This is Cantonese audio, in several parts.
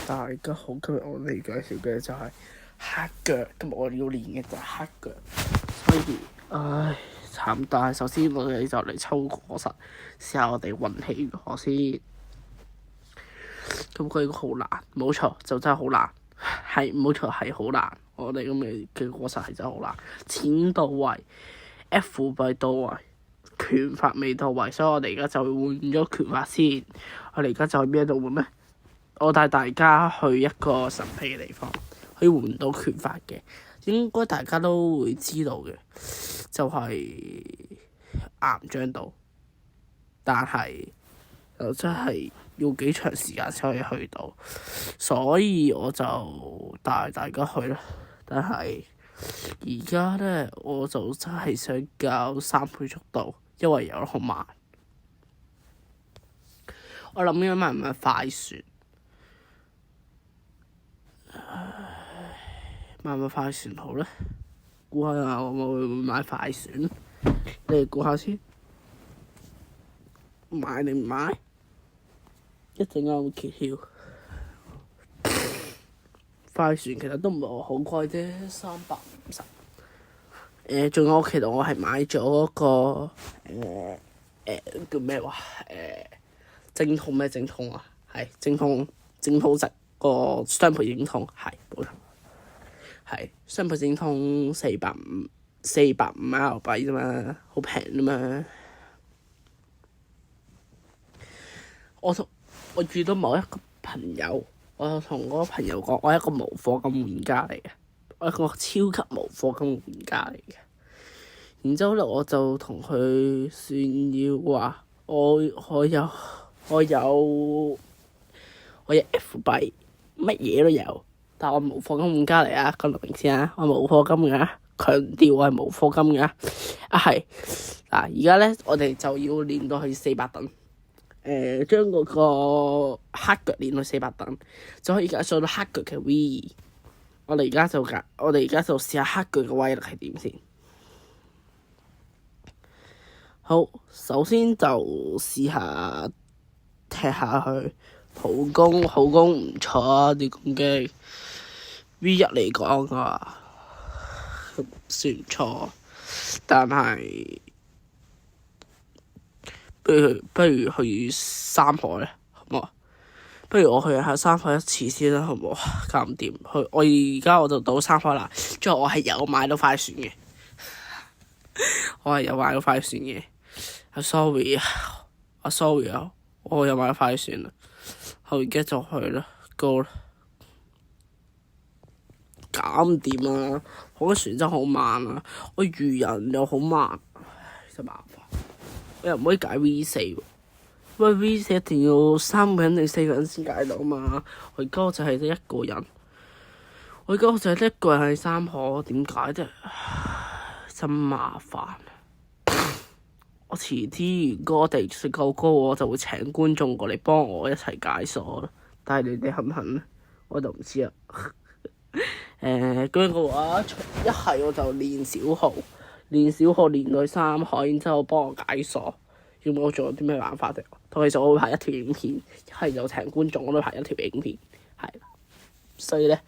大家好，今日我哋介紹嘅就係黑腳。今日我哋要練嘅就係黑腳，所以慘！但係首先我哋就嚟抽果實，試下我哋運氣如何先。咁佢好難，冇錯，就真係好難，係冇錯係好難。我哋咁嘅果實係真係好難，錢到位，F 幣到位，拳法未到位，所以我哋而家就會換咗拳法先。我哋而家就去邊度換呢？我帶大家去一個神秘嘅地方，可以換到拳法嘅，應該大家都會知道嘅，就係岩漿島。但係就真係要幾長時間先可以去到，所以我就帶大家去啦。但係而家呢，我就真係想教3倍速度，因為有得好慢。我諗緊買唔買快船？買唔買快船好咧？估下我會唔會買快船？你哋估下先，買定唔買？一陣間會揭曉。快船其實都唔係好貴啫，350。仲有其實我係買咗嗰個叫咩話？精通咩精通啊？係精通值個雙倍精通，係冇錯。係雙倍精通450馬幣啫嘛，好平啫嘛。我遇到某一個朋友，我同嗰個朋友講，我係一個無課金玩家嚟嘅，我係一個超級無課金玩家嚟嘅。然之後咧，我就同佢炫耀話，我有 F 幣，乜嘢都有。但我無課金玩家嚟啊，講明先啊，我無課金㗎，強調我係無課金㗎。係嗱，而家咧我哋就要練到去400等，將嗰個黑腳練到400等，就可以解鎖到黑腳嘅 V。我哋而家就試下黑腳嘅威力係點先。好，首先就試下踢下去，好攻唔錯啊！啲攻擊 V1嚟講啊，算唔錯，但係不如去三海咧，好唔好？不如我去下三海一次先啦，好唔好？搞唔掂，我而家我就到三海啦。最後我係有買到快船嘅，sorry 啊，我有買到快船啦，我而家就去啦，go啦，搞唔掂啊！我嘅船真係好慢啊，我遇人又好慢，真麻煩。我又唔可以解 V4 喎，因為 V4 一定要3個人定4個人先解到嘛。我而家就係得一個人，喺三海，點解啫？真麻煩。我遲啲如果我哋食夠高，我就會請觀眾過嚟幫我一齊解鎖啦。但係你哋肯唔肯咧？我就唔知啦。咁樣嘅話，一係我就練小號練到去三海，然之後幫我解鎖。要唔要我做啲咩辦法啫？同其實我會拍一條影片，一係就請觀眾，我都拍一條影片，係。所以咧，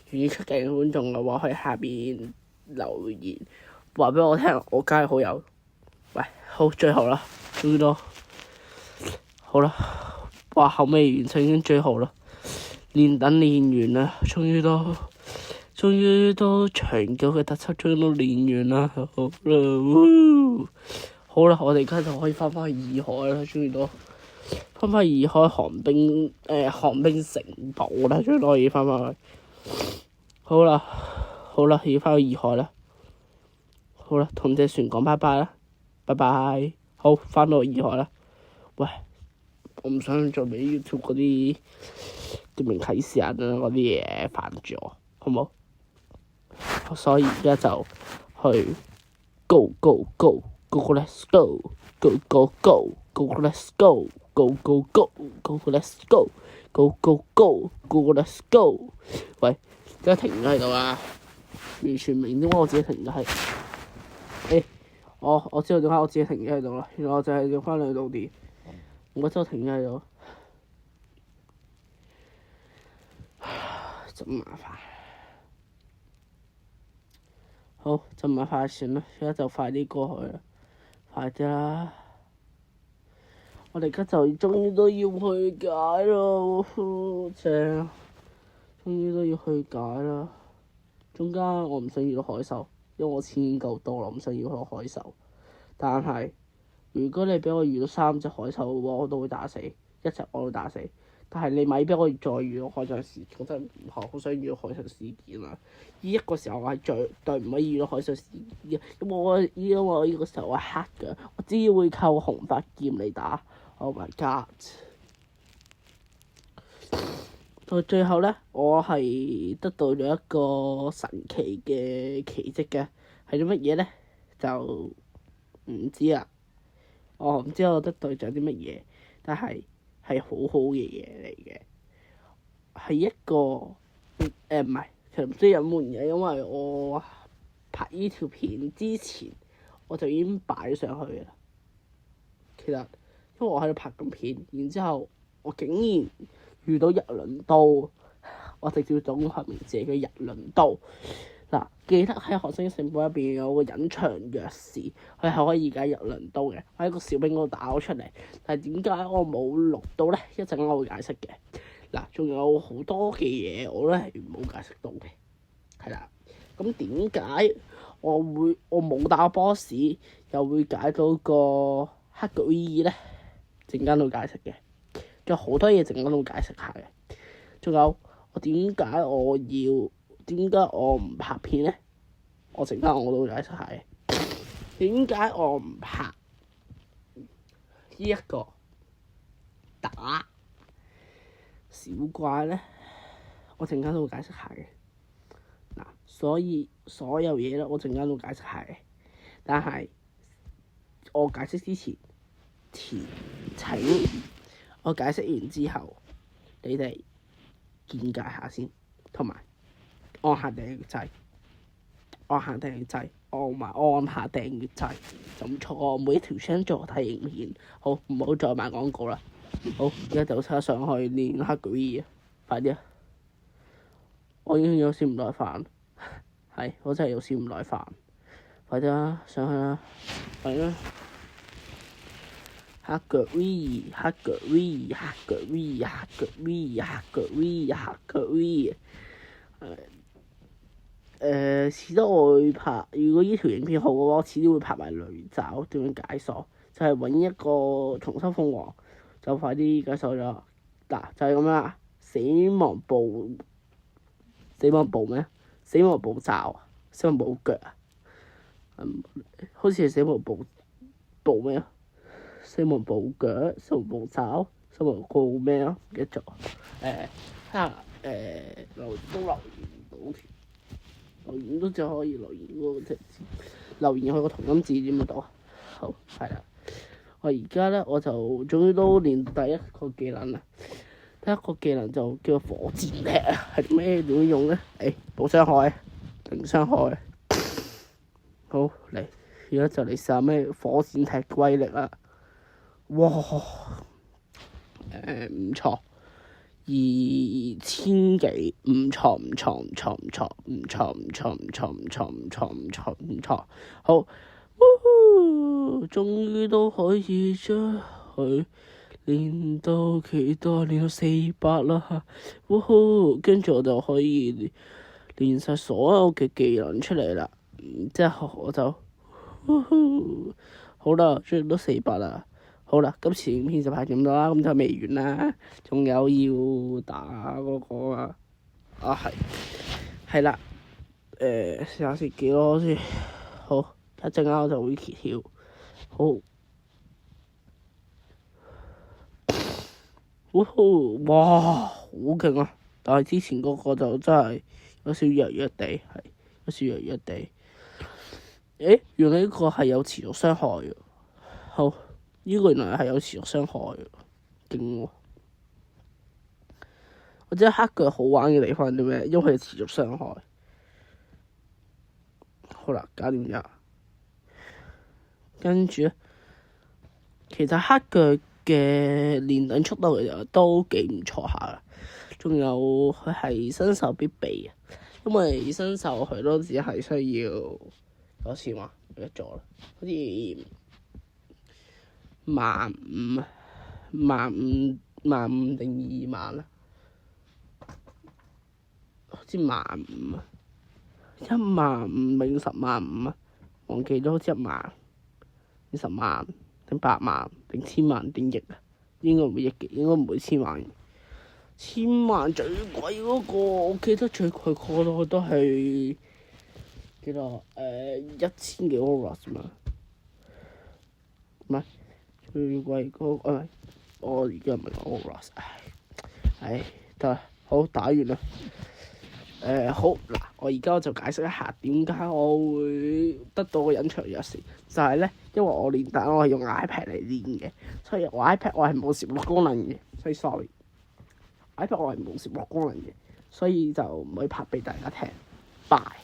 願意出鏡嘅觀眾嘅話，可以下邊留言話俾我聽，我加好友。喂，好，最後啦，終於都好啦，哇，後尾完成已經最後啦，練完啦，終於都長久嘅特輯終於都練完啦，好啦，我哋而家就可以翻返去二海啦，終於都翻返二海寒冰城堡啦，終於都可以翻返去。好啦，要翻去二海啦，好啦，同隻船講拜拜啦。拜拜，好，翻到二海啦。喂，我唔想做俾 YouTube 嗰啲證明啟示人嗰啲嘢煩住我，好唔好？所以而家就去 go let's go let's go。喂，點解停咗喺度啊？完全唔明點解我自己停咗喺。我知道點解我自己停咗喺度啦，原來我就係用翻兩度電，我真係停咗喺度。真麻煩。好，真麻煩算啦，而家就快啲過去啦，快啲啦！我哋而家就終於都要去解咯，正，終於都要去解啦。中間我唔想遇到海獸，因為我錢已經夠多啦，唔想要到海獸。但係如果你俾我遇到3隻海獸嘅話，我都會打死1隻，我都打死。但係你咪俾我再遇到海上事件，我真係唔好想遇到海上事件啦！呢一個時候我係絕對唔可以遇到海上事件嘅，因為我呢個時候我係黑嘅，我只會靠紅髮劍嚟打。Oh my god！ 到最後咧，我係得到咗一個神奇嘅奇蹟嘅，係啲乜嘢咧？就唔知啦。我唔知我得到咗啲乜嘢，但係係好好嘅嘢嚟嘅，係一個唔係，其實唔知隱瞞嘅，因為我拍呢條片之前我就已經擺上去啦。其實因為我喺度拍緊片，然之後我竟然遇到日輪刀，我直接總合名字叫日輪刀。嗱，記得喺《學生聖報》入邊有個隱藏鑰匙，佢係可以解日輪刀嘅。我喺個小兵嗰度打咗出嚟，但係點解我冇錄到咧？一陣我會解釋嘅。嗱，仲有好多嘅嘢我都係冇解釋到嘅，係啦。咁點解我冇打 boss 又會解到個黑腳 V 咧？陣間都會解釋嘅。仲有好多嘢陣間都會解釋下嘅。仲有點解我唔拍片咧？我陣間我都會解釋下嘅。點解我唔拍呢一個打小怪咧？我陣間都會解釋下嘅。嗱，所以所有嘢咧，我陣間都會解釋下嘅。但係我解釋之前，請我解釋完之後，你哋見解下先，同埋按下訂閱掣，按下訂閱掣，按下訂閱掣就唔錯。我每一條聲做睇影片，好，唔好再賣廣告啦。好，而家就差上去練黑腳 V 啊！快啲啊！我已經有少唔耐煩，係我真係有少唔耐煩。快啲啦，上去啦，快啲啦！黑腳 V， 黑腳 V， 黑腳 V， 黑腳 V， 黑腳 V， 黑腳 V。遲啲我會拍，如果呢條影片好嘅話，我遲啲會拍埋雷爪點樣解鎖，就係揾一個重生鳳凰，就快啲解鎖咗。嗱，就係咁啦。死亡步咩？死亡步驟，死亡步腳啊！好似係死亡步咩啊？死亡步腳、死亡步爪、死亡步咩啊？唔記得咗。留言都只可以留言嗰個字，留言去個同音字點樣讀？好，係啦。我而家咧我就終於都練第一個技能啦。第一個技能就叫火箭踢啊，係咩點樣用咧？冇傷害，零傷害。好，嚟，而家就嚟試下咩火箭踢威力啦！哇，唔錯，2000幾，唔錯，好，終於都可以將佢練到幾多？練到400啦！跟住我就可以練晒所有嘅技能出嚟啦。之後我就好啦，終於都400啦。好啦，今次影片就拍咁多啦，咁就未完啦，仲有要打嗰個啊，係啦，試下先幾多先，好，一陣間我就會揭曉，好，哇，好勁啊！但係之前嗰個就真係有少弱弱地，係有少弱弱地。原來呢個係有持續傷害嘅，好。呢個原來係有持續傷害嘅，勁喎！我知黑腳好玩嘅地方係啲咩？因為佢持續傷害。好啦，搞掂咗。跟住咧，其實黑腳嘅連等速度其實都幾唔錯下啦。仲有佢係新手必備嘅，因為新手佢都只係需要多錢話唔記得咗啦，好似萬五定2萬啦，好似15,000啊，15,000定10,500啊，忘記咗好似1萬、10萬定8萬定10,000定億啊，應該唔會億嘅，應該唔會10,000。10,000最貴嗰個，我記得最貴嗰個都係幾多？1000幾 Oras 嘛？唔係最貴嗰個，我而家唔係講 Oras，唉，得啦，好打完啦。好嗱，我而家就解釋一下點解我會得到個隱藏鑰匙，就係咧，因為我練彈我係用 iPad 嚟練嘅，所以我 iPad 我係冇攝錄功能嘅，所以 sorry。iPad 我係冇攝錄功能嘅，所以就唔可以拍俾大家聽。Bye。